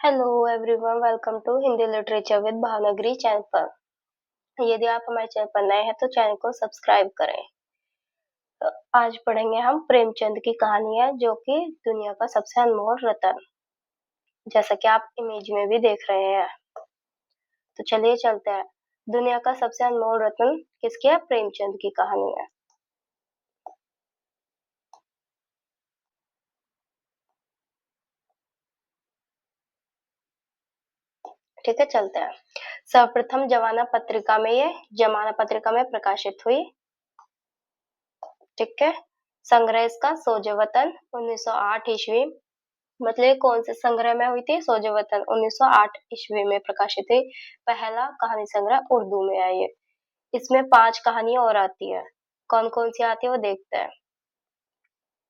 Hello everyone, welcome to Hindi literature with Bhavnagari channel पर। यदि आप हमारे चैनल पर नए हैं तो चैनल को सब्सक्राइब करें। तो आज पढ़ेंगे हम प्रेमचंद की कहानियां, जो कि दुनिया का सबसे अनमोल रत्न, जैसा कि आप इमेज में भी देख रहे हैं। तो चलिए चलते हैं। दुनिया का सबसे अनमोल रत्न किसकी है? प्रेमचंद की कहानी है। ठीक है, चलते हैं। सर्वप्रथम जमाना पत्रिका में प्रकाशित हुई। ठीक है। संग्रह इसका सोजे वतन 1908 ईस्वी। मतलब ये कौन से संग्रह में हुई थी? सोजे वतन 1908 ईस्वी में प्रकाशित हुई। पहला कहानी संग्रह उर्दू में है ये। इसमें 5 कहानियां और आती है। कौन कौन सी आती है वो देखते हैं।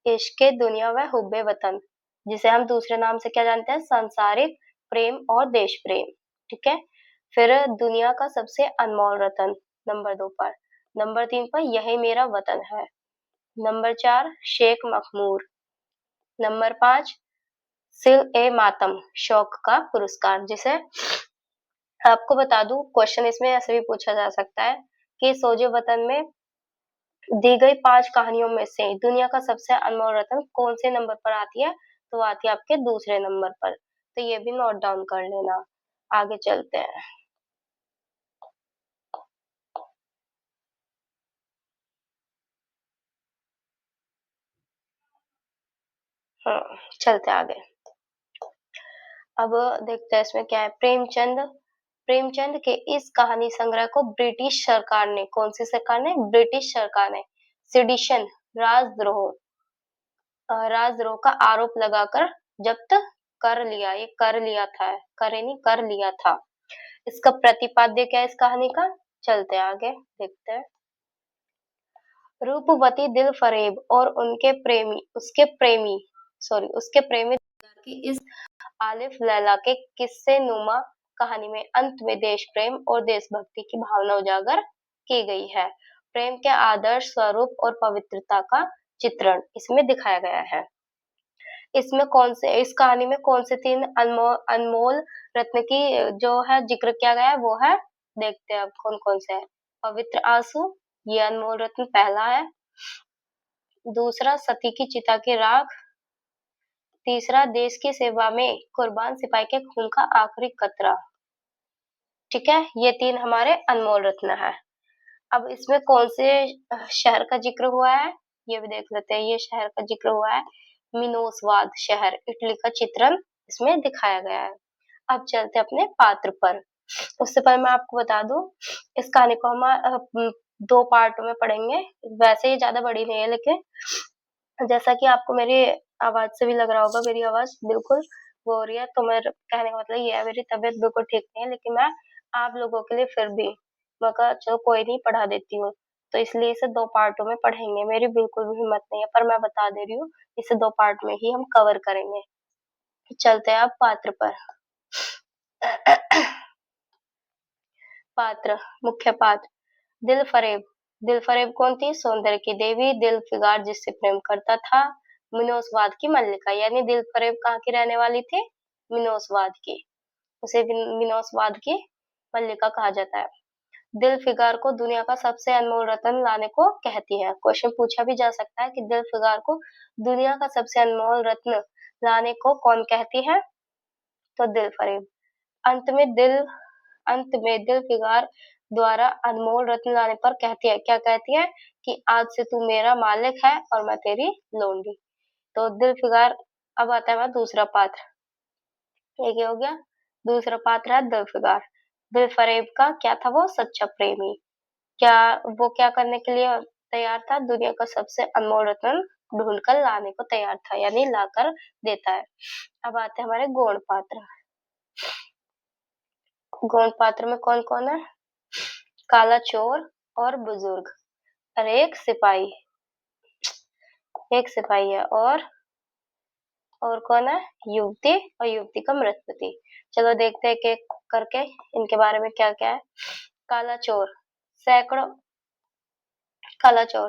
इश्क दुनिया व हुब्बे वतन, जिसे हम दूसरे नाम से क्या जानते हैं? सांसारिक प्रेम और देश प्रेम। ठीक है। फिर दुनिया का सबसे अनमोल रतन नंबर 2 पर। नंबर 3 पर यही मेरा वतन है। नंबर 4 शेख मखमूर। नंबर 5 सिल ए मातम, शौक का पुरस्कार। जिसे आपको बता दूं, क्वेश्चन इसमें ऐसे भी पूछा जा सकता है कि सोजे वतन में दी गई 5 कहानियों में से दुनिया का सबसे अनमोल रत्न कौन से नंबर पर आती है? तो आती है आपके दूसरे नंबर पर। तो ये भी नोट डाउन कर लेना। आगे चलते हैं। चलते आगे। अब देखते हैं इसमें क्या है। प्रेमचंद के इस कहानी संग्रह को ब्रिटिश सरकार ने, कौन सी सरकार ने? ब्रिटिश सरकार ने सेडिशन, राजद्रोह राजद्रोह का आरोप लगाकर जब्त कर लिया। ये कर लिया था, करे नहीं, कर लिया था। इसका प्रतिपाद्य क्या है इस कहानी का? चलते आगे देखते हैं। रूपवती दिल फरेब और उसके प्रेमी की इस आलिफ लैला के किस्से नुमा कहानी में अंत में देश प्रेम और देशभक्ति की भावना उजागर की गई है। प्रेम के आदर्श स्वरूप और पवित्रता का चित्रण इसमें दिखाया गया है। इस कहानी में कौन से 3 अनमोल रत्न की जो है जिक्र किया गया है वो है? देखते हैं अब कौन कौन से है। पवित्र आंसू, ये अनमोल रत्न पहला है। दूसरा सती की चिता की राख। तीसरा देश की सेवा में कुर्बान सिपाही के खून का आखिरी कतरा। ठीक है, ये 3 हमारे अनमोल रत्न है। अब इसमें कौन से शहर का जिक्र हुआ है ये भी देख लेते हैं। ये शहर का जिक्र हुआ है मिनोसवाद शहर, इटली का चित्रण इसमें दिखाया गया है। अब चलते अपने पात्र पर। उससे पहले मैं आपको बता दूं, इस कहानी को हम 2 पार्टों में पढ़ेंगे। वैसे ये ज्यादा बड़ी नहीं है, लेकिन जैसा कि आपको मेरी आवाज से भी लग रहा होगा, मेरी आवाज बिल्कुल वो हो रही है। तो मेरे कहने का मतलब ये है, मेरी तबीयत बिल्कुल ठीक नहीं है, लेकिन मैं आप लोगों के लिए फिर भी मैं कहा चलो कोई नहीं, पढ़ा देती हूँ। तो इसलिए इसे 2 पार्टों में पढ़ेंगे। मेरी बिल्कुल भी हिम्मत नहीं है, पर मैं बता दे रही हूँ, इसे 2 पार्ट में ही हम कवर करेंगे। चलते हैं अब पात्र पर। पात्र, मुख्य पात्र दिल फरेब। दिल फरेब कौन थी? सौंदर्य की देवी दिल फिगार, जिससे प्रेम करता था। मिनोसवाद की मल्लिका, यानी दिल फरेब कहाँ की रहने वाली थी? मिनोसवाद की। उसे मिनोसवाद की मल्लिका कहा जाता है। दिल फिगार को दुनिया का सबसे अनमोल रत्न लाने को कहती है। क्वेश्चन पूछा भी जा सकता है कि दिल फिगार को दुनिया का सबसे अनमोल रत्न लाने को कौन कहती है? तो दिल फरेब। अंत में दिल अंत में दिल फिगार द्वारा अनमोल रत्न लाने पर कहती है, क्या कहती है? कि आज से तू मेरा मालिक है और मैं तेरी लोंडी। तो दिल फिगार। अब आता है हमारा दूसरा पात्र। एक ये हो गया। दूसरा पात्र है दिल फिगार। दिल फरेब का क्या था? वो सच्चा प्रेमी। क्या वो क्या करने के लिए तैयार था? दुनिया का सबसे अनमोल रत्न ढूंढ कर लाने को तैयार था, यानी लाकर देता है। अब आते हैं हमारे गौण पात्र। गौण पात्र में कौन कौन है? काला चोर और बुजुर्ग, और एक सिपाही है। और कौन है? युवती और युवती का मृतपति। चलो देखते हैं एक करके इनके बारे में क्या क्या है। काला चोर सैकड़ों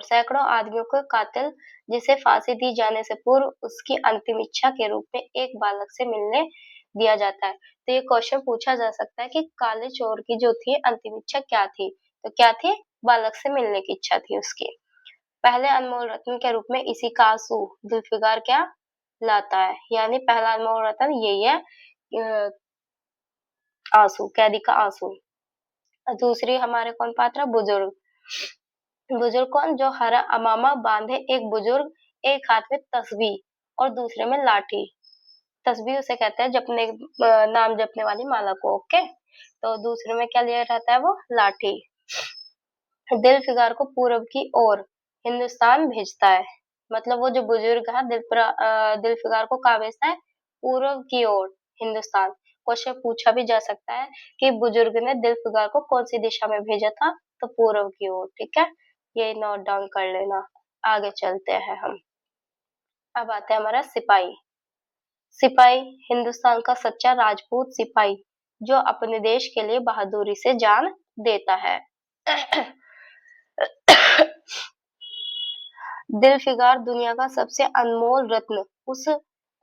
सैकड़ों आदमियों को कातिल, जिसे फांसी दी जाने से पूर्व उसकी अंतिम इच्छा के रूप में एक बालक से मिलने दिया जाता है। तो ये क्वेश्चन पूछा जा सकता है कि काले चोर की जो थी अंतिम इच्छा क्या थी? तो क्या थी? बालक से मिलने की इच्छा थी उसकी। पहले अनमोल रत्न के रूप में इसी का आंसू जुल्फिकार क्या लाता है? यानी पहला अनमोल रत्न यही है, आंसू, कैदी का आंसू। दूसरी हमारे कौन पात्र? बुजुर्ग। बुजुर्ग कौन? जो हरा अमामा बांधे एक बुजुर्ग, एक हाथ में तस्बीह और दूसरे में लाठी। तस्बीह उसे कहते हैं जपने नाम जपने वाली माला को। ओके, तो दूसरे में क्या लिया रहता है? वो लाठी। दिलफिगार को पूरब की ओर हिंदुस्तान भेजता है। मतलब वो जो बुजुर्ग है दिलफिगार को कहाँ भेजता है? पूरब की ओर, हिंदुस्तान। क्वेश्चन पूछा भी जा सकता है कि बुजुर्ग ने दिलफिगार को कौन सी दिशा में भेजा था? तो पूरब की ओर। ठीक है, ये नोट डाउन कर लेना। आगे चलते हैं हम। अब आते हैं हमारा सिपाही। सिपाही हिंदुस्तान का सच्चा राजपूत सिपाही जो अपने देश के लिए बहादुरी से जान देता है। दिलफिगार दुनिया का सबसे अनमोल रत्न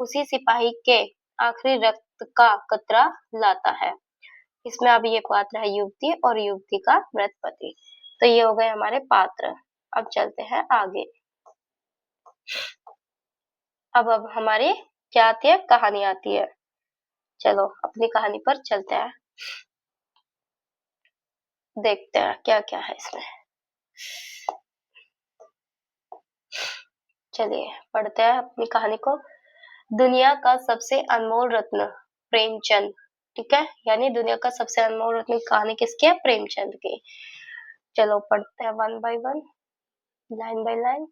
उसी सिपाही के आखिरी रक्त का कतरा लाता है। इसमें अब ये पात्र है युवती और युवती का मृत पति। तो ये हो गए हमारे पात्र। अब चलते हैं आगे। अब हमारी क्या आती है? कहानी आती है। चलो अपनी कहानी पर चलते हैं, देखते हैं क्या क्या है इसमें। चलिए पढ़ते हैं अपनी कहानी को। दुनिया का सबसे अनमोल रत्न प्रेमचंद। ठीक है, यानी दुनिया का सबसे अनमोल रत्न की कहानी किसकी है? प्रेमचंद की। चलो पढ़ते हैं one by one, line by line.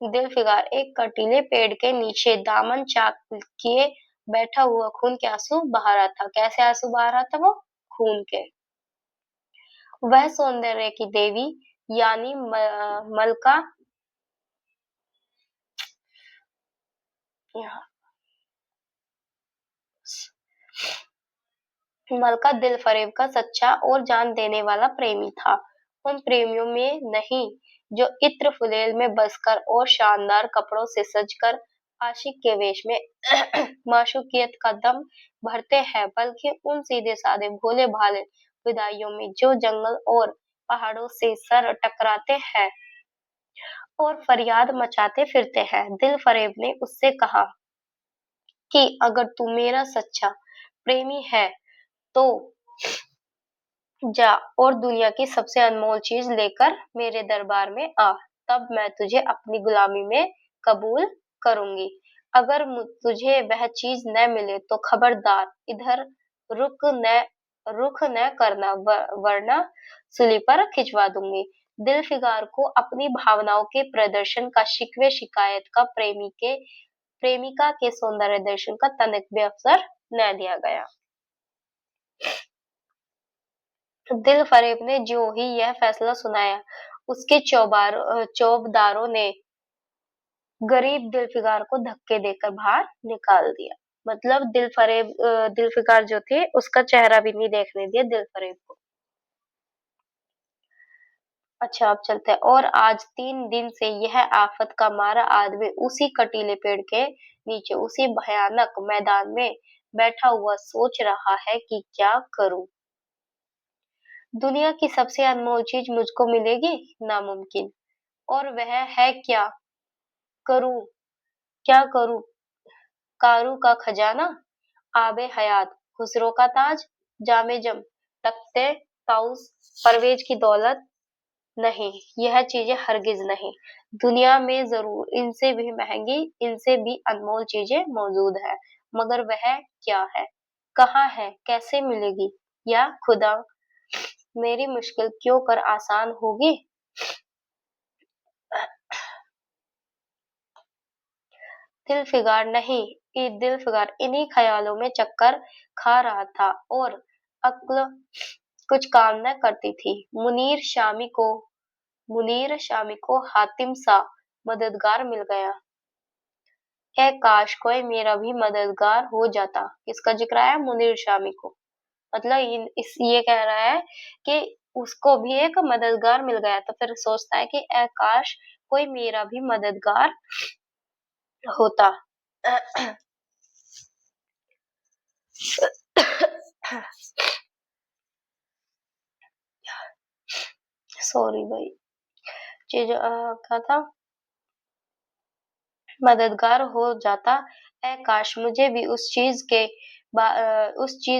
दिल फिगार एक कटीले पेड़ के नीचे दामन चाक किए बैठा हुआ खून के आंसू बहा रहा था। कैसे आंसू बहा रहा था वो? खून के। वह सौंदर्य की देवी यानी मलका, मलका दिलफरेब का सच्चा और जान देने वाला प्रेमी था। उन प्रेमियों में नहीं जो इत्र फुलेल में बसकर और शानदार कपड़ों से सजकर आशिक के वेश में माशूकियत का दम भरते हैं, बल्कि उन सीधे साधे भोले भाले विदाइयों में जो जंगल और पहाड़ों से सर टकराते हैं और फरियाद मचाते फिरते हैं। दिलफरेब ने उससे कहा कि अगर तू मेरा सच्चा प्रेमी है तो जा और दुनिया की सबसे अनमोल चीज लेकर मेरे दरबार में आ, तब मैं तुझे अपनी गुलामी में कबूल करूंगी। अगर तुझे वह चीज न मिले तो खबरदार इधर रुख न करना, वरना सूली पर खिंचवा दूंगी। दिलफिगार को अपनी भावनाओं के प्रदर्शन का, शिकवे शिकायत का, प्रेमिका के सौंदर्य दर्शन का तनिक भी अवसर न दिया गया। दिलफरेब ने जो ही यह फैसला सुनाया, उसके चौबदारों ने गरीब दिलफिगार को धक्के देकर बाहर निकाल दिया। मतलब दिलफिकार जो थे उसका चेहरा भी नहीं देखने दिया दिलफरेब को। अच्छा अब चलते हैं। और आज 3 दिन से यह आफत का मारा आदमी उसी कटीले पेड़ के नीचे, उसी भयानक मैदान में बैठा हुआ सोच रहा है कि क्या करूं। दुनिया की सबसे अनमोल चीज मुझको मिलेगी? नामुमकिन। और वह है क्या? करूं, क्या करूं? कारू का खजाना, आबे हयात, खुसरो का ताज, जामे जम, तख्ते ताउस, परवेज की दौलत? नहीं, यह चीजें हरगिज नहीं। दुनिया में जरूर इनसे भी महंगी, इनसे भी अनमोल चीजें मौजूद है, मगर वह क्या है, कहाँ है, कैसे मिलेगी? या खुदा मेरी मुश्किल क्यों कर आसान होगी। दिल फिगार इन्हीं ख्यालों में चक्कर खा रहा था और अक्ल कुछ काम न करती थी। मुनीर शामी को हातिम सा मददगार मिल गया है। काश कोई मेरा भी मददगार हो जाता। किसका जिक्र आया? मुनीर शामी को। मतलब ये कह रहा है कि उसको भी एक मददगार मिल गया, तो फिर सोचता है कि काश कोई मेरा भी मददगार होता। सॉरी भाई। चीज क्या था, मददगार हो जाता। ऐ काश मुझे भी उस चीज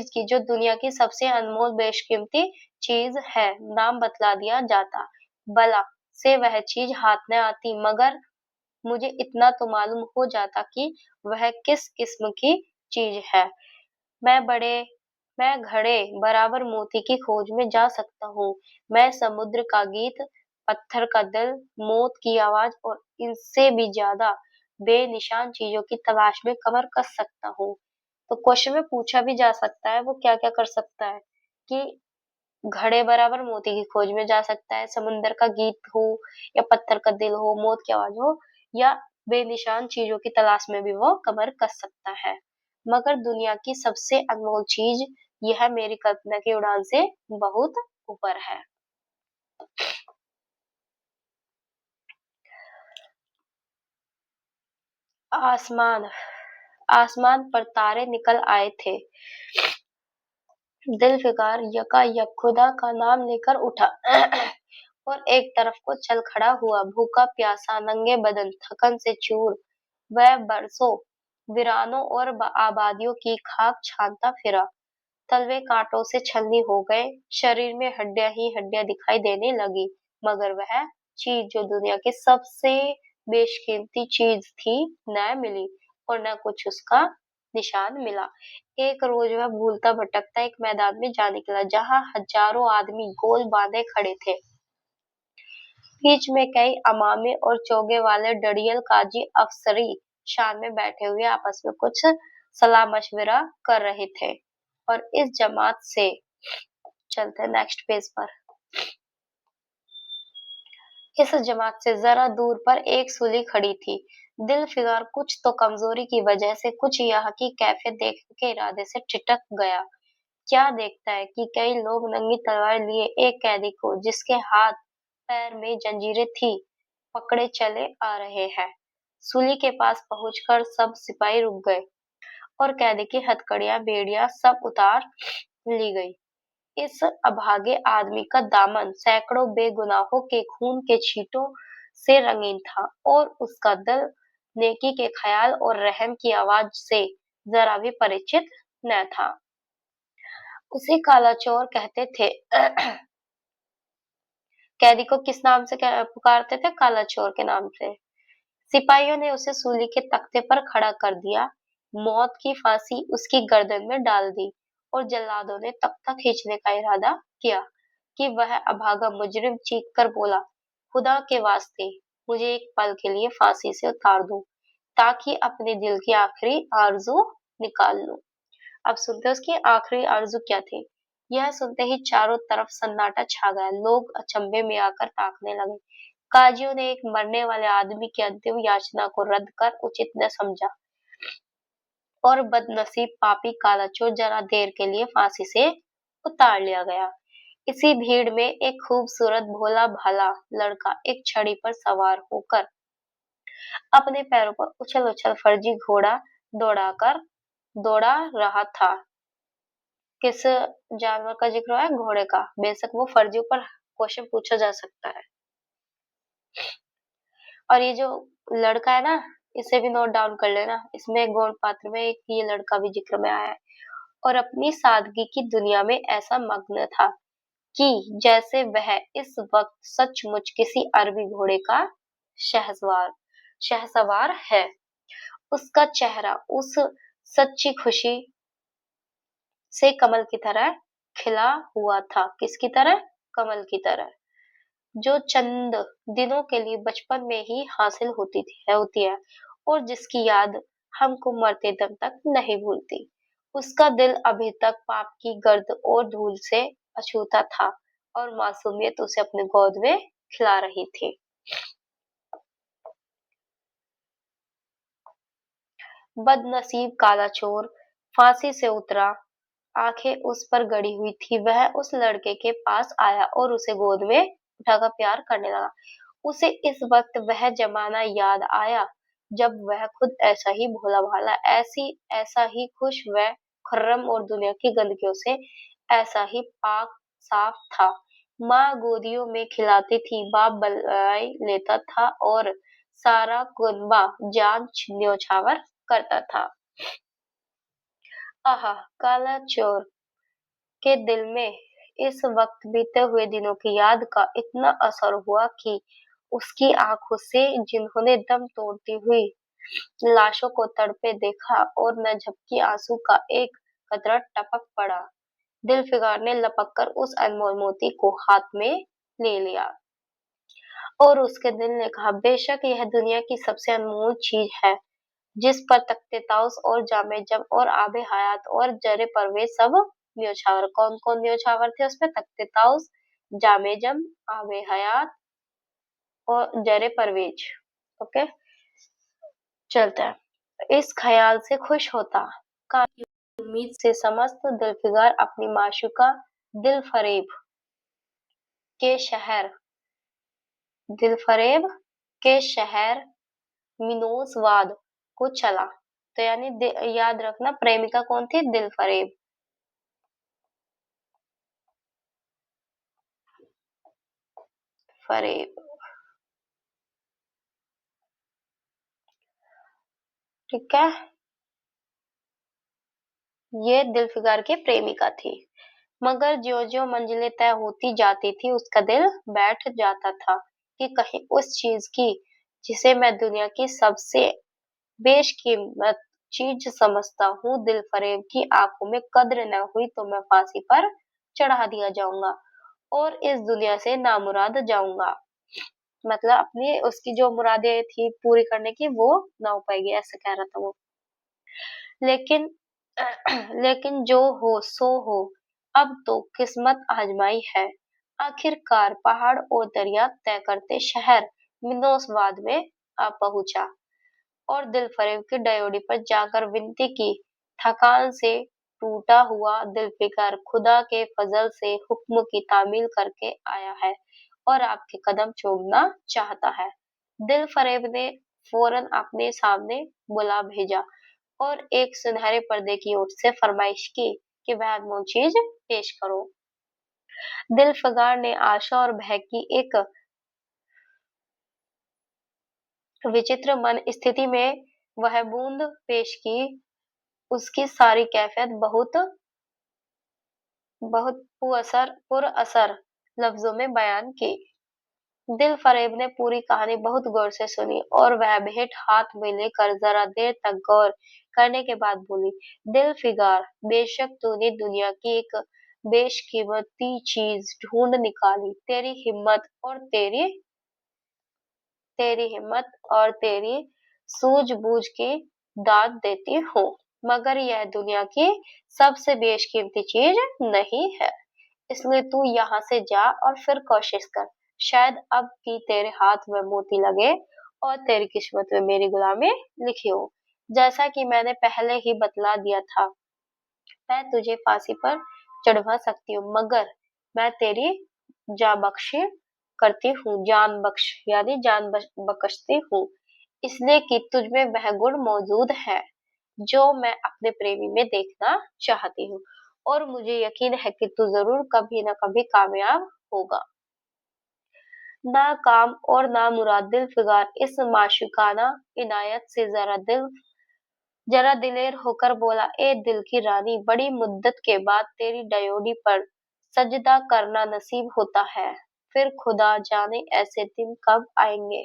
की जो दुनिया की सबसे अनमोल बेशकीमती चीज है नाम बतला दिया जाता। भला से वह चीज हाथ न आती, मगर मुझे इतना तो मालूम हो जाता कि वह किस किस्म की चीज है। मैं बड़े मैं घड़े बराबर मोती की खोज में जा सकता हूँ। मैं समुद्र का गीत, पत्थर का दिल, मौत की आवाज और इनसे भी ज्यादा बेनिशान चीजों की तलाश में कमर कस सकता हूँ। तो क्वेश्चन में पूछा भी जा सकता है वो क्या क्या कर सकता है कि घड़े बराबर मोती की खोज में जा सकता है, समुंदर का गीत हो या पत्थर का दिल हो, मौत की आवाज हो, या बेनिशान चीजों की तलाश में भी वो कमर कस सकता है। मगर दुनिया की सबसे अनमोल चीज यह मेरी कल्पना की उड़ान से बहुत ऊपर है। आसमान आसमान पर तारे निकल आए थे। दिल फिकार यकायक खुदा का नाम लेकर उठा और एक तरफ को चल खड़ा हुआ, भूखा प्यासा, नंगे बदन, थकन से चूर। वह बरसों वीरानों और आबादियों की खाक छानता फिरा। तलवे कांटों से छलनी हो गए, शरीर में हड्डियां ही हड्डियां दिखाई देने लगी, मगर वह चीज जो दुनिया की सबसे बेशकीमती चीज थी न मिली, और न कुछ उसका निशान मिला। एक रोज वह भूलता भटकता एक मैदान में जा निकला, जहां हजारों आदमी गोल बांधे खड़े थे। बीच में कई अमामे और चोगे वाले डड़ियल काजी अफसरी शान में बैठे हुए आपस में कुछ सलाह मशविरा कर रहे थे। और इस जमात से चलते हैं नेक्स्ट पेज पर। इस जमात से जरा दूर पर एक सूली खड़ी थी। दिल फिगार कुछ तो कमजोरी की वजह से, कुछ यहाँ की कैफियत देखने के इरादे से ठिठक गया। क्या देखता है कि कई लोग नंगी तलवार लिए एक कैदी को, जिसके हाथ पैर में जंजीरें थी, पकड़े चले आ रहे हैं। सूली के पास पहुंचकर सब सिपाही रुक गए और कैदी की हथकड़ियां, बेड़ियां सब उतार ली गई। इस अभागे आदमी का दामन सैकड़ों बेगुनाहों के खून के छींटों से रंगीन था, और उसका दिल नेकी के ख्याल और रहम की आवाज से जरा भी परिचित न था। उसे काला चोर कहते थे। कैदी को किस नाम से पुकारते थे? काला चोर के नाम से। सिपाहियों ने उसे सूली के तख्ते पर खड़ा कर दिया, मौत की फांसी उसकी गर्दन में डाल दी, और जल्लादों ने तख्ता खींचने का इरादा किया कि वह अभागा मुजरिम चीख कर बोला, खुदा के वास्ते मुझे एक पल के लिए फांसी से उतार दो, ताकि अपने दिल की आखिरी आरज़ू निकाल लूं। अब सुनते उसकी आखिरी आरज़ू क्या थी। यह सुनते ही चारों तरफ सन्नाटा छा गया। लोग अचंभे में आकर ताकने लगे। काजियों ने एक मरने वाले आदमी की अंतिम याचना को रद्द कर उचित न समझा, और बदनसीब पापी काला चोर जरा देर के लिए फांसी से उतार लिया गया। इसी भीड़ में एक खूबसूरत भोला भाला लड़का एक छड़ी पर सवार होकर अपने पैरों पर उछल उछल फर्जी घोड़ा दौड़ा रहा था। किस जानवर का जिक्र है? घोड़े का। बेशक वो फर्जी पर क्वेश्चन पूछा जा सकता है। और ये जो लड़का है ना, इसे भी नोट डाउन कर लेना। इसमें गौड़ पात्र में एक ये लड़का भी जिक्र में आया है, और अपनी सादगी की दुनिया में ऐसा मग्न था कि जैसे वह इस वक्त सचमुच किसी अरबी घोड़े का शहसवार शहसवार है। उसका चेहरा उस सच्ची खुशी से कमल की तरह खिला हुआ था। किसकी तरह? कमल की तरह, जो चंद दिनों के लिए बचपन में ही हासिल होती है, और जिसकी याद हमको मरते दम तक नहीं भूलती। उसका दिल अभी तक पाप की गर्द और धूल से अछूता था, और मासूमियत उसे अपने गोद में खिला रही थी। बदनसीब काला चोर फांसी से उतरा, आंखें उस पर गड़ी हुई थी। वह उस लड़के के पास आया और उसे गोद में उठाकर प्यार करने लगा। उसे इस वक्त वह जमाना याद आया जब वह खुद ऐसा ही भोला भाला, ऐसा ही खुश व खुर्रम, और दुनिया की गंदगियों से ऐसा ही पाक साफ था। माँ गोदियों में खिलाती थी, बाप बल्लाई लेता था और सारा कुनबा जान न्योछावर करता था। आहा! काला चोर के दिल में इस वक्त बीते हुए दिनों की याद का इतना असर हुआ कि उसकी आंखों से जिन्होंने दम तोड़ती हुई लाशों को तड़पे देखा और न झपकी आंसू का एक कतरा टपक पड़ा। दिलफिकार ने लपक कर उस अनमोल मोती को हाथ में ले लिया और उसके दिल ने कहा, बेशक यह दुनिया की सबसे अनमोल चीज है, जिस पर तख्ते ताउस और जामे जम और आबे हयात और जरे परवेज सब न्योछावर। कौन कौन न्योछावर थे उसमें? तख्ते ताउस, जामे जम, आबे हयात और जरे परवेज। ओके, चलता है। इस ख्याल से खुश होता का उम्मीद से समस्त दिलफिकार अपनी माशूका दिल फरेब के शहर दिलफरेब के शहर मिनोसवाद को चला। तो यानी याद रखना, प्रेमिका कौन थी? दिलफरेब। फरेब, ठीक है, ये दिलफिकार की प्रेमिका थी। मगर ज्यों-ज्यों मंजिलें तय होती जाती थी, उसका दिल बैठ जाता था कि कहीं उस चीज की जिसे मैं दुनिया की सबसे बेशकीमत चीज समझता हूँ, दिलफरेब की आंखों में कद्र न हुई तो मैं फांसी पर चढ़ा दिया जाऊंगा और इस दुनिया से नामुराद जाऊंगा। मतलब अपनी उसकी जो मुरादें थी पूरी करने की, वो ना हो पाएगी, ऐसा कह रहा था वो। लेकिन लेकिन जो हो सो हो, अब तो किस्मत आजमाई है। आखिरकार पहाड़ और दरिया तय करते शहर मिनोसवाद में आ पहुंचा और दिलफरेब की डयोडी पर जाकर विनती की। थकान से टूटा हुआ दिलफिकार खुदा के फजल से हुक्म की तामील करके आया है और आपके कदम चूमना चाहता है। दिलफरेब ने फौरन अपने सामने बुला भेजा और एक सुनहरे पर्दे की ओर से फरमाइश की कि वह अनमोल चीज पेश करो। दिलफिकार ने आशा और भय की एक विचित्र मन स्थिति में वह बूंद पेश की। उसकी सारी कैफियत बहुत बहुत पुरअसर लफ्जों में बयान की। दिलफरेब ने पूरी कहानी बहुत गौर से सुनी और वह भेंट हाथ में लेकर जरा देर तक गौर करने के बाद बोली, दिलफिकार, बेशक तूने दुनिया की एक बेशकीमती चीज ढूंढ निकाली। तेरी हिम्मत और तेरी सूझबूझ की दाद देती हूँ, मगर यह दुनिया की सबसे बेशकीमती चीज नहीं है। इसलिए तू यहाँ से जा और फिर कोशिश कर। शायद अब की तेरे हाथ में मोती लगे और तेरी किस्मत में मेरी गुलामी लिखी हो। जैसा कि मैंने पहले ही बतला दिया था, मैं तुझे फांसी पर चढ़वा सकती हूँ, मगर मैं तेरी जान बख्शी करती हूँ, जान बख्श यानी बख्शती हूँ, इसलिए कि तुझ में वह गुण मौजूद है जो मैं अपने प्रेमी में देखना चाहती हूँ और मुझे यकीन है कि तू जरूर कभी न कभी कामयाब होगा। नाकाम और नामुराद दिलफिकार इस माशूकाना इनायत से जरा दिलेर होकर बोला, ए दिल की रानी, बड़ी मुद्दत के बाद तेरी डयोडी पर सजदा करना नसीब होता है। फिर खुदा जाने ऐसे दिन कब आएंगे।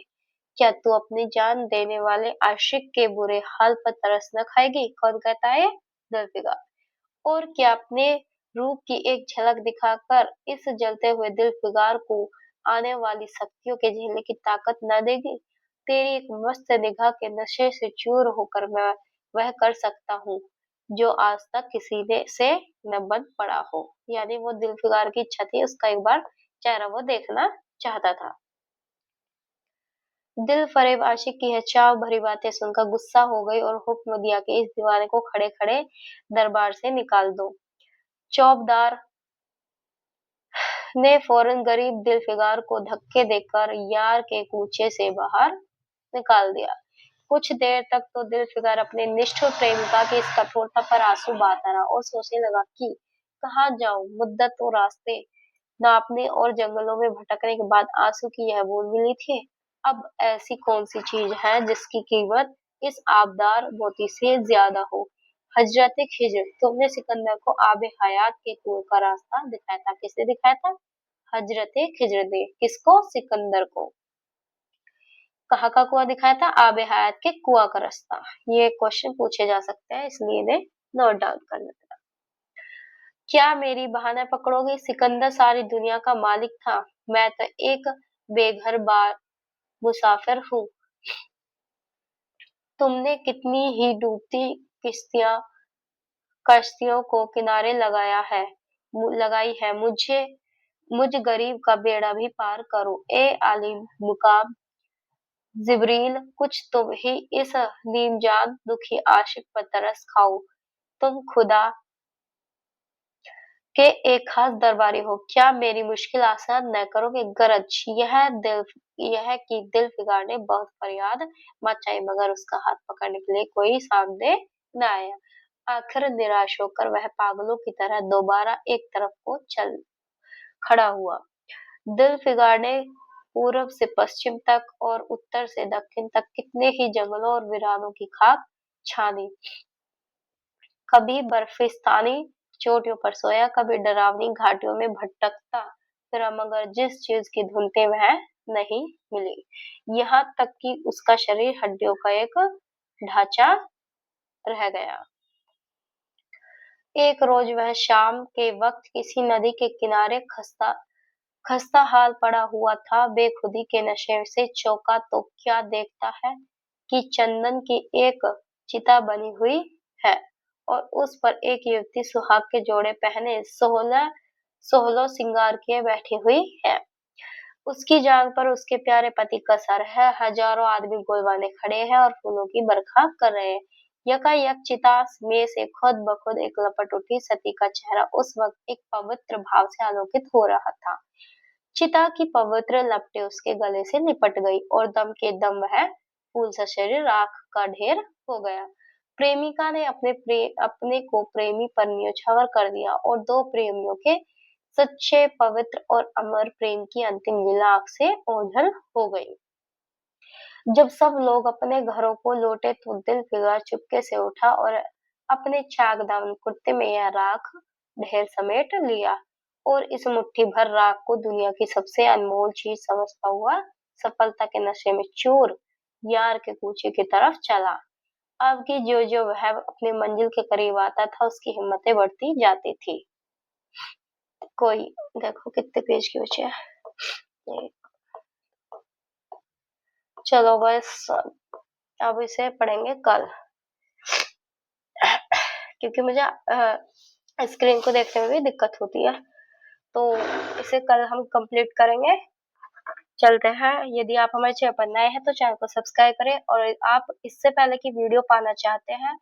क्या तू अपनी जान देने वाले आशिक के बुरे हाल पर तरस न खाएगी? कौन कहता है? जुल्फिकार। और क्या अपने रूप की एक झलक दिखाकर इस जलते हुए दिलफिकार को आने वाली सख्तियों के झेलने की ताकत न देगी? तेरी एक मस्त निगाह के नशे से चूर होकर मैं वह कर सकता हूँ जो आज तक किसी ने से न बन पड़ा हो। यानी वो दिलफिकार की इच्छा थी, उसका एक बार चेहरा वो देखना चाहता था। दिल फरेब आशिक की है चाव भरी बातें सुनकर गुस्सा हो गई और हुक्म दिया कि इस दीवाने को खड़े खड़े दरबार से निकाल दो। चौबदार ने फौरन गरीब दिलफिकार को धक्के देकर यार के कूचे से बाहर निकाल दिया। कुछ देर तक तो दिलफिकार अपने निष्ठुर प्रेमिका की इस कठोरता पर आंसू बहाता रहा और सोचने लगा कि कहाँ जाऊं, मुद्दत तो रास्ते नापने और जंगलों में भटकने के बाद आंसू की यह बूंद मिली थी। अब ऐसी कौन सी चीज है जिसकी कीमत इस आबदार मोती से ज्यादा हो? हजरत खिज्र, तुमने सिकंदर को आबे हयात के कुएं का रास्ता दिखाया था। किसने दिखाया था? हजरत खिज्र ने। किसको? सिकंदर को। कहाँ का कुआं दिखाया था? आबे हयात के कुआं का रास्ता। ये क्वेश्चन पूछे जा सकते हैं, इसलिए इन्हें नोट डाउन कर लेना। क्या मेरी बहाना पकड़ोगे? सिकंदर सारी दुनिया का मालिक था, मैं तो एक बेघर बार मुसाफिर हूँ। तुमने कितनी ही डूबती किश्तियां कश्तियों को किनारे लगाई है। मुझ गरीब का बेड़ा भी पार करो। ए आलिम मुकाम जिब्रील, कुछ तुम ही इस नीमजान दुखी आशिक पर तरस खाओ। तुम खुदा के एक खास दरबारी हो, क्या मेरी मुश्किल आसान न करोगे? गरज यह कि दिल फिगार ने बहुत फरियाद मचाई, मगर उसका हाथ पकड़ने के लिए कोई सामने न आया। आखिर निराश होकर वह पागलों की तरह दोबारा एक तरफ को चल खड़ा हुआ। दिल फिगार ने पूर्व से पश्चिम तक और उत्तर से दक्षिण तक कितने ही जंगलों और वीरानों की खाक छानी। कभी बर्फिस्तानी चोटियों पर सोया, कभी डरावनी घाटियों में भटकता फिरा, मगर जिस चीज की धुनते वह नहीं मिली। यहाँ तक कि उसका शरीर हड्डियों का एक ढांचा रह गया। एक रोज वह शाम के वक्त किसी नदी के किनारे खस्ता खस्ता हाल पड़ा हुआ था। बेखुदी के नशे से चौंका तो क्या देखता है कि चंदन की एक चिता बनी हुई है और उस पर एक युवती सुहाग के जोड़े पहने सोलह सिंगार किए बैठी हुई है। उसकी जांग पर उसके प्यारे पति का सर है। हजारों आदमी गोल बांधे खड़े हैं और फूलों की बरखा कर रहे हैं। यकायक चिता में से खुद ब खुद एक लपट उठी। सती का चेहरा उस वक्त एक पवित्र भाव से आलोकित हो रहा था। चिता की पवित्र लपटें उसके गले से लिपट गई और दम के दम वह फूल सा शरीर राख का ढेर हो गया। प्रेमिका ने अपने को प्रेमी पर न्योछावर कर दिया और दो प्रेमियों के सच्चे पवित्र और अमर प्रेम की अंतिम लीला आंख से ओझल हो गई। जब सब लोग अपने घरों को लौटे तो दिल फिगार चुपके से उठा और अपने चाक दामन कुर्ते में यह राख ढेर समेट लिया और इस मुट्ठी भर राख को दुनिया की सबसे अनमोल चीज समझता हुआ सफलता के नशे में चूर यार के कूचे की तरफ चला। अब की जो जो वह अपनी मंजिल के करीब आता था, उसकी हिम्मतें बढ़ती जाती थी। कोई देखो कितने पेज के बचे हैं। चलो बस अब इसे पढ़ेंगे कल, क्योंकि मुझे स्क्रीन को देखने में भी दिक्कत होती है, तो इसे कल हम कंप्लीट करेंगे। चलते हैं। यदि आप हमारे चैनल पर नए हैं तो चैनल को सब्सक्राइब करें और आप इससे पहले की वीडियो पाना चाहते हैं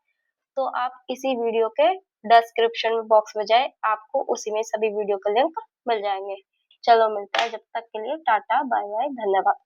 तो आप इसी वीडियो के डिस्क्रिप्शन बॉक्स में जाए, आपको उसी में सभी वीडियो के लिंक मिल जाएंगे। चलो मिलता है, जब तक के लिए टाटा बाय बाय, धन्यवाद।